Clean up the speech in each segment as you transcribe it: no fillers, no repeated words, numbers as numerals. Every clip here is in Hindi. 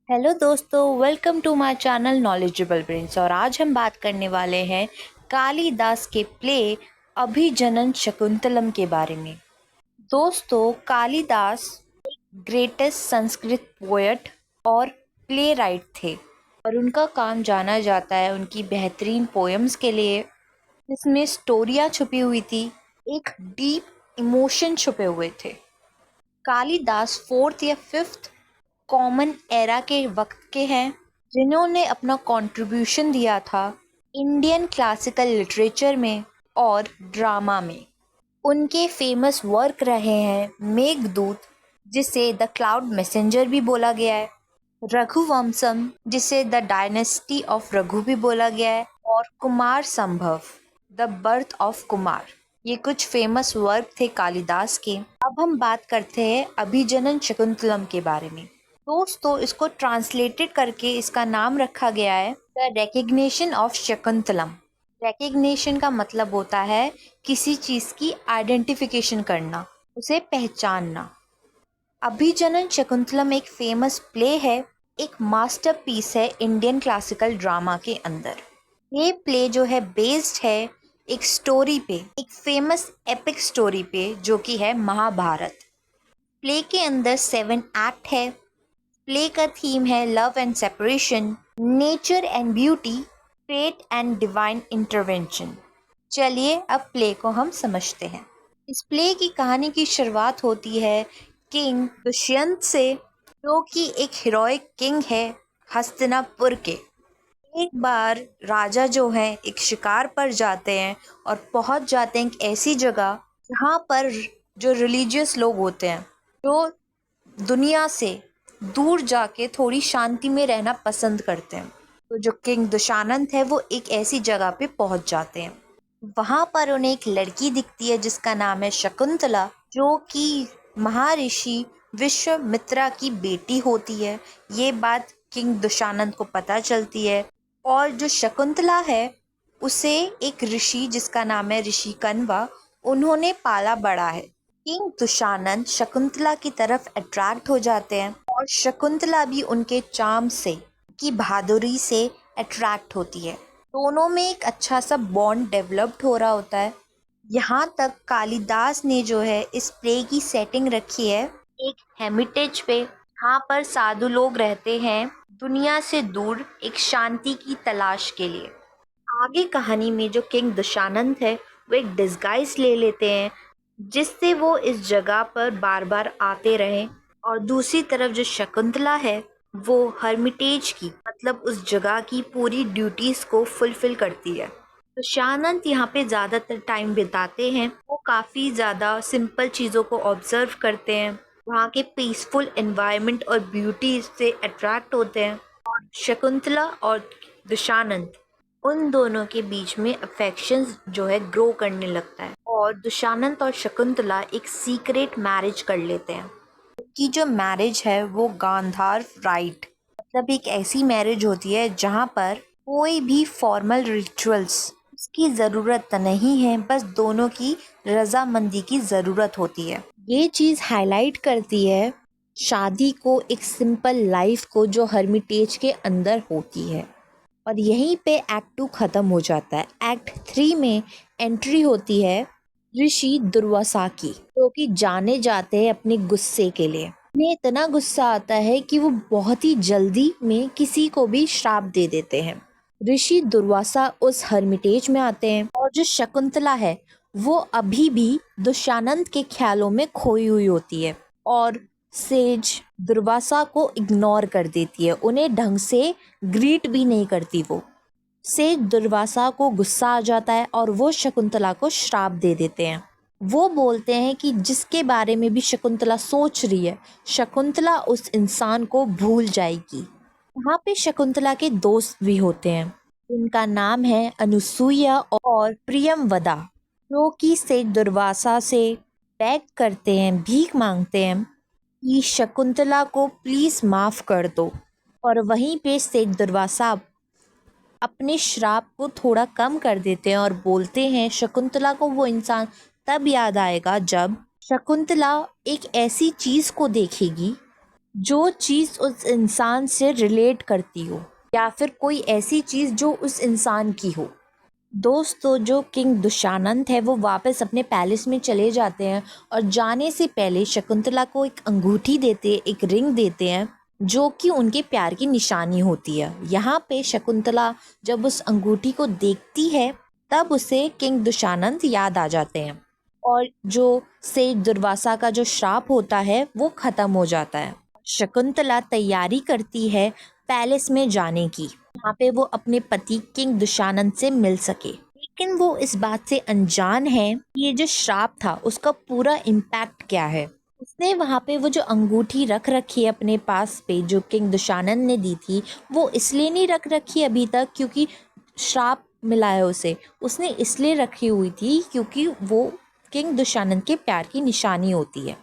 हेलो दोस्तों, welcome to my channel knowledgeable brains. और आज हम बात करने वाले हैं कालिदास के प्ले अभिजनन शकुंतलम के बारे में। दोस्तों, कालिदास ग्रेटेस्ट संस्कृत पोएट और प्ले राइट थे और उनका काम जाना जाता है उनकी बेहतरीन पोएम्स के लिए, जिसमें स्टोरियाँ छुपी हुई थी, एक डीप इमोशन छुपे हुए थे। कालिदास फोर्थ या फिफ्थ कॉमन एरा के वक्त के हैं, जिन्होंने अपना कंट्रीब्यूशन दिया था इंडियन क्लासिकल लिटरेचर में और ड्रामा में। उनके फेमस वर्क रहे हैं मेघदूत, जिसे द क्लाउड मैसेंजर भी बोला गया है, रघुवंशम, जिसे द डायनेस्टी ऑफ रघु भी बोला गया है, और कुमार संभव, द बर्थ ऑफ कुमार। ये कुछ फेमस वर्क थे कालिदास के। अब हम बात करते हैं अभिजनन शकुंतलम के बारे में। दोस्तों, इसको ट्रांसलेटेड करके इसका नाम रखा गया है the recognition of Shakuntalam. Recognition का मतलब होता है किसी चीज की आइडेंटिफिकेशन करना, उसे पहचानना। अभिजनन शकुंतलम एक फेमस प्ले है, एक मास्टरपीस है इंडियन क्लासिकल ड्रामा के अंदर। ये प्ले जो है बेस्ड है एक स्टोरी पे, एक फेमस एपिक स्टोरी पे, जो कि है महाभारत। प्ले के अंदर 7 एक्ट है। प्ले का थीम है love and separation, nature and beauty, fate and divine intervention. चलिए अब प्ले को हम समझते हैं। इस प्ले की कहानी की शुरुआत होती है किंग दुष्यंत से, जो कि एक हीरोइक किंग है हस्तिनापुर के। एक बार राजा जो हैं एक शिकार पर जाते हैं और पहुंच जाते हैं एक ऐसी जगह जहाँ पर जो रिलीजियस लोग होते हैं, जो दुनिया से दूर जाके थोड़ी शांति में रहना पसंद करते हैं। तो जो किंग दुशानंद है वो एक ऐसी जगह पे पहुंच जाते हैं। वहां पर उन्हें एक लड़की दिखती है जिसका नाम है शकुंतला, जो कि महर्षि विश्वामित्रा की बेटी होती है। ये बात किंग दुशानंद को पता चलती है और जो शकुंतला है उसे एक ऋषि जिसका नाम है ऋषि कण्वा, उन्होंने पाला बड़ा है। किंग दुशानंद शकुंतला की तरफ अट्रैक्ट हो जाते हैं और शकुंतला भी उनके चार्म से, की बहादुरी से अट्रैक्ट होती है। दोनों में एक अच्छा सा बॉन्ड डेवलप्ड हो रहा होता है। यहाँ तक कालिदास ने जो है इस प्ले की सेटिंग रखी है एक हेमिटेज पे, जहाँ पर साधु लोग रहते हैं दुनिया से दूर, एक शांति की तलाश के लिए। आगे कहानी में जो किंग दुशानंद है वो एक डिस्गाइज ले लेते हैं, जिससे वो इस जगह पर बार बार आते रहें। और दूसरी तरफ जो शकुंतला है वो हर्मिटेज की, मतलब उस जगह की पूरी ड्यूटीज को फुलफिल करती है। तो शानंत यहाँ पे ज़्यादातर टाइम बिताते हैं। वो काफ़ी ज़्यादा सिंपल चीज़ों को ऑब्जर्व करते हैं, वहाँ के पीसफुल एनवायरनमेंट और ब्यूटी से अट्रैक्ट होते हैं। और शकुंतला और दुशानंद, उन दोनों के बीच में अफेक्शन जो है ग्रो करने लगता है और दुशानंद और शकुंतला एक सीक्रेट मैरिज कर लेते हैं। की जो मैरिज है वो गांधार राइट, मतलब एक ऐसी मैरिज होती है जहाँ पर कोई भी फॉर्मल रिचुअल्स की ज़रूरत नहीं है, बस दोनों की रजामंदी की ज़रूरत होती है। ये चीज़ हाईलाइट करती है शादी को, एक सिंपल लाइफ को जो हर्मिटेज के अंदर होती है। और यहीं पे एक्ट 2 ख़त्म हो जाता है। एक्ट 3 में एंट्री होती है ऋषि दुर्वासा की, जो कि जाने जाते हैं अपने गुस्से के लिए। उन्हें इतना गुस्सा आता है कि वो बहुत ही जल्दी में किसी को भी श्राप दे देते हैं। ऋषि दुर्वासा उस हर्मिटेज में आते हैं और जो शकुंतला है वो अभी भी दुशानंद के ख्यालों में खोई हुई होती है और सेज दुर्वासा को इग्नोर कर देती है, उन्हें ढंग से ग्रीट भी नहीं करती। वो सेज दुर्वासा को गुस्सा आ जाता है और वो शकुंतला को श्राप दे देते हैं। वो बोलते हैं कि जिसके बारे में भी शकुंतला सोच रही है, शकुंतला उस इंसान को भूल जाएगी। वहाँ पे शकुंतला के दोस्त भी होते हैं, जिनका नाम है अनुसुईया और प्रियमवदा, जो कि सेज दुर्वासा से बैग करते हैं, भीख मांगते हैं कि शकुंतला को प्लीज माफ कर दो। और वहीं पे सेठ दुर्वासा अपने श्राप को थोड़ा कम कर देते हैं और बोलते हैं शकुंतला को वो इंसान तब याद आएगा जब शकुंतला एक ऐसी चीज को देखेगी जो चीज़ उस इंसान से रिलेट करती हो या फिर कोई ऐसी चीज़ जो उस इंसान की हो। दोस्तों, जो किंग दुशानंद है वो वापस अपने पैलेस में चले जाते हैं और जाने से पहले शकुंतला को एक अंगूठी देते, एक रिंग देते हैं जो कि उनके प्यार की निशानी होती है। यहाँ पे शकुंतला जब उस अंगूठी को देखती है तब उसे किंग दुशानंद याद आ जाते हैं और जो सेठ दुर्वासा का जो श्राप होता है वो खत्म हो जाता है। शकुंतला तैयारी करती है पैलेस में जाने की, जहाँ पे वो अपने पति किंग दुशानंद से मिल सके। लेकिन वो इस बात से अनजान है कि ये जो श्राप था उसका पूरा इम्पैक्ट क्या है। उसने वहाँ पे वो जो अंगूठी रख रखी है अपने पास पे जो किंग दुशानंद ने दी थी, वो इसलिए नहीं रख रखी अभी तक क्योंकि श्राप मिला है उसे। उसने इसलिए रखी हुई थी क्योंकि वो किंग दुशानंद के प्यार की निशानी होती है।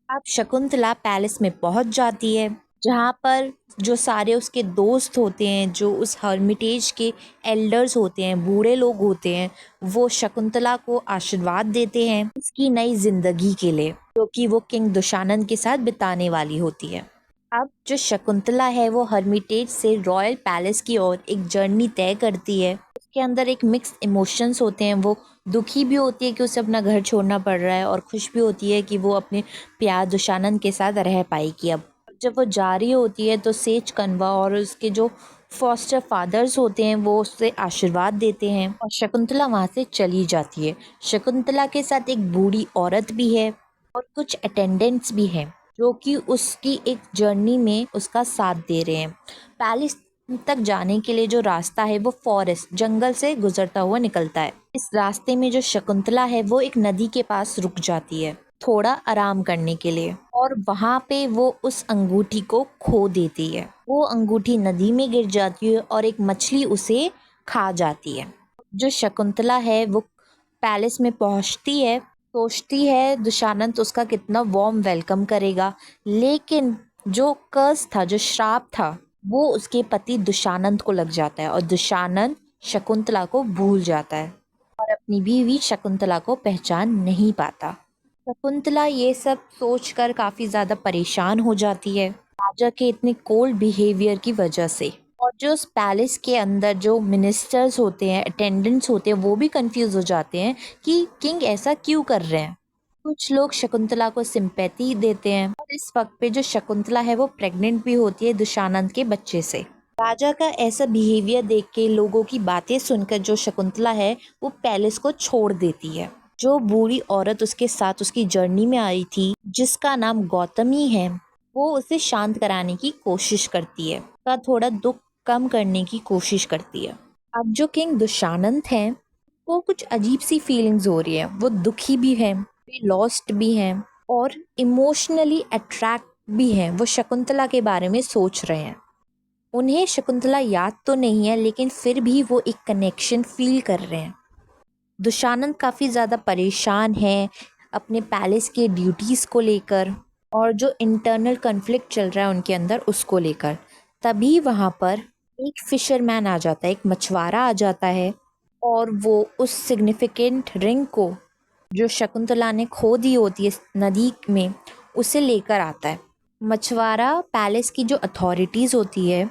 अब शकुंतला पैलेस में पहुंच जाती है जहाँ पर जो सारे उसके दोस्त होते हैं, जो उस हर्मिटेज के एल्डर्स होते हैं, बूढ़े लोग होते हैं, वो शकुंतला को आशीर्वाद देते हैं उसकी नई जिंदगी के लिए जो कि वो किंग दुशानंद के साथ बिताने वाली होती है। अब जो शकुंतला है वो हर्मिटेज से रॉयल पैलेस की ओर एक जर्नी तय करती है। उसके अंदर एक मिक्स इमोशंस होते हैं। वो दुखी भी होती है कि उसे अपना घर छोड़ना पड़ रहा है और खुश भी होती है कि वो अपने प्यार दुशानंद के साथ रह पाएगी। अब जब वो जा रही होती है तो सेठ कनवा और उसके जो फॉस्टर फादर्स होते हैं वो उससे आशीर्वाद देते हैं और शकुंतला वहाँ से चली जाती है। शकुंतला के साथ एक बूढ़ी औरत भी है और कुछ अटेंडेंट्स भी हैं जो कि उसकी एक जर्नी में उसका साथ दे रहे हैं। पैलेस तक जाने के लिए जो रास्ता है वो फॉरेस्ट जंगल से गुजरता हुआ निकलता है। इस रास्ते में जो शकुंतला है वो एक नदी के पास रुक जाती है थोड़ा आराम करने के लिए और वहाँ पे वो उस अंगूठी को खो देती है। वो अंगूठी नदी में गिर जाती है और एक मछली उसे खा जाती है। जो शकुंतला है वो पैलेस में पहुंचती है, सोचती है दुशानंद उसका कितना वार्म वेलकम करेगा, लेकिन जो कर्स था, जो श्राप था, वो उसके पति दुशानंद को लग जाता है और दुशानंद शकुंतला को भूल जाता है और अपनी बीवी शकुंतला को पहचान नहीं पाता। शकुंतला ये सब सोचकर काफ़ी ज़्यादा परेशान हो जाती है राजा के इतने कोल्ड बिहेवियर की वजह से। और जो उस पैलेस के अंदर जो मिनिस्टर्स होते हैं, अटेंडेंट्स होते हैं, वो भी कंफ्यूज हो जाते हैं कि किंग ऐसा क्यों कर रहे हैं। कुछ लोग शकुंतला को सिंपैथी देते हैं और इस वक्त पे जो शकुंतला है वो प्रेग्नेंट भी होती है दुशानंद के बच्चे से। राजा का ऐसा बिहेवियर देख के, लोगों की बातें सुनकर जो शकुंतला है वो पैलेस को छोड़ देती है। जो बूढ़ी औरत उसके साथ उसकी जर्नी में आई थी जिसका नाम गौतमी है, वो उसे शांत कराने की कोशिश करती है, का थोड़ा दुख कम करने की कोशिश करती है। अब जो किंग दुशानंद हैं वो कुछ अजीब सी फीलिंग्स हो रही है। वो दुखी भी हैं, लॉस्ट भी हैं और इमोशनली अट्रैक्ट भी हैं। वो शकुंतला के बारे में सोच रहे हैं। उन्हें शकुंतला याद तो नहीं है लेकिन फिर भी वो एक कनेक्शन फील कर रहे हैं। दुशानंद काफ़ी ज़्यादा परेशान है अपने पैलेस के ड्यूटीज़ को लेकर और जो इंटरनल कन्फ्लिक्ट चल रहा है उनके अंदर उसको लेकर। तभी वहाँ पर एक फिशरमैन आ जाता है, एक मछुआरा आ जाता है और वो उस सिग्निफिकेंट रिंग को जो शकुंतला ने खो दी होती है नदी में, उसे लेकर आता है। मछुआरा पैलेस की जो अथॉरिटीज़ होती है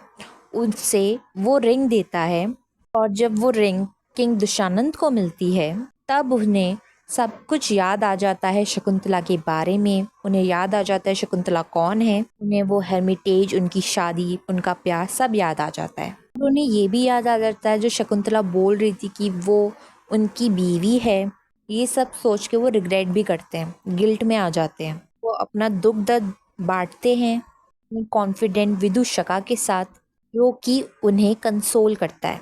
उनसे वो रिंग देता है और जब वो रिंग किंग दुशानंद को मिलती है तब उन्हें सब कुछ याद आ जाता है शकुंतला के बारे में। उन्हें याद आ जाता है शकुंतला कौन है, उन्हें वो हेरिटेज, उनकी शादी, उनका प्यार सब याद आ जाता है। और उन्हें ये भी याद आ जाता है जो शकुंतला बोल रही थी कि वो उनकी बीवी है। ये सब सोच के वो रिग्रेट भी करते हैं, गिल्ट में आ जाते हैं। वो अपना दुख दर्द बांटते हैं कॉन्फिडेंट विदुषका के साथ जो कि उन्हें कंसोल करता है।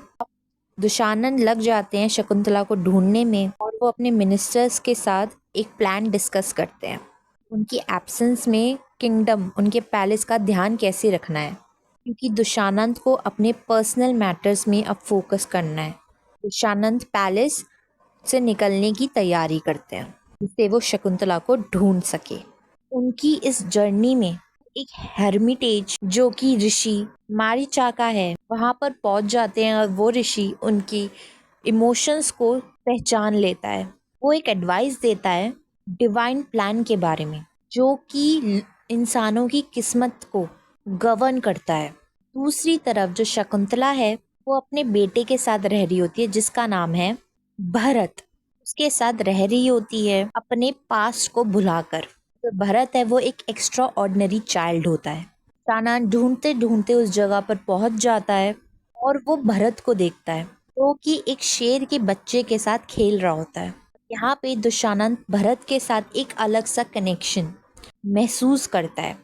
दुशानंद लग जाते हैं शकुंतला को ढूंढने में और वो अपने मिनिस्टर्स के साथ एक प्लान डिस्कस करते हैं। उनकी एब्सेंस में किंगडम, उनके पैलेस का ध्यान कैसे रखना है, क्योंकि दुशानंद को अपने पर्सनल मैटर्स में अब फोकस करना है। दुशानंद पैलेस से निकलने की तैयारी करते हैं जिससे वो शकुंतला को ढूंढ सके। उनकी इस जर्नी में एक हेर्मिटेज जो कि ऋषि मारीचाका है वहाँ पर पहुँच जाते हैं और वो ऋषि उनकी इमोशंस को पहचान लेता है। वो एक एडवाइस देता है डिवाइन प्लान के बारे में जो कि इंसानों की किस्मत को गवर्न करता है। दूसरी तरफ जो शकुंतला है वो अपने बेटे के साथ रह रही होती है जिसका नाम है भरत। उसके साथ रह रही होती है अपने पास्ट को भुलाकर। जो भरत है वो एक एक्स्ट्रा ऑर्डिनरी चाइल्ड होता है। शानान ढूंढते ढूंढते उस जगह पर पहुंच जाता है और वो भरत को देखता है जो कि एक शेर के बच्चे के साथ खेल रहा होता है। यहाँ पे दुशानंद भरत के साथ एक अलग सा कनेक्शन महसूस करता है।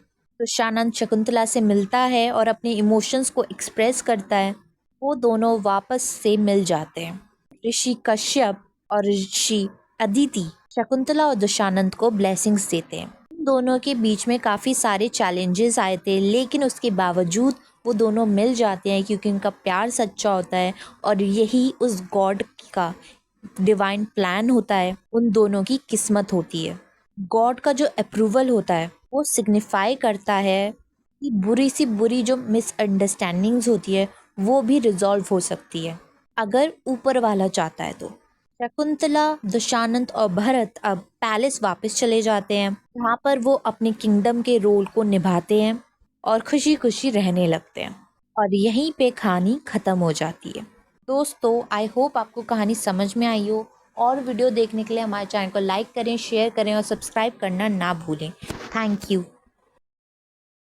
दुशानंद शकुंतला से मिलता है और अपने इमोशंस को एक्सप्रेस करता है। वो दोनों वापस से मिल जाते हैं। ऋषि कश्यप और ऋषि अदिति शकुंतला और दुशानंद को ब्लेसिंग्स देते हैं। इन दोनों के बीच में काफ़ी सारे चैलेंजेस आए थे, लेकिन उसके बावजूद वो दोनों मिल जाते हैं क्योंकि उनका प्यार सच्चा होता है और यही उस गॉड का डिवाइन प्लान होता है। उन दोनों की किस्मत होती है। गॉड का जो अप्रूवल होता है वो सिग्निफाई करता है कि बुरी सी बुरी जो मिसअंडरस्टैंडिंग्स होती है वो भी रिजॉल्व हो सकती है अगर ऊपर वाला चाहता है तो। शकुंतला, दुशानंद और भरत अब पैलेस वापस चले जाते हैं जहाँ पर वो अपने किंगडम के रोल को निभाते हैं और खुशी खुशी रहने लगते हैं। और यहीं पे कहानी ख़त्म हो जाती है। दोस्तों, आई होप आपको कहानी समझ में आई हो। और वीडियो देखने के लिए हमारे चैनल को लाइक करें, शेयर करें और सब्सक्राइब करना ना भूलें। Thank you.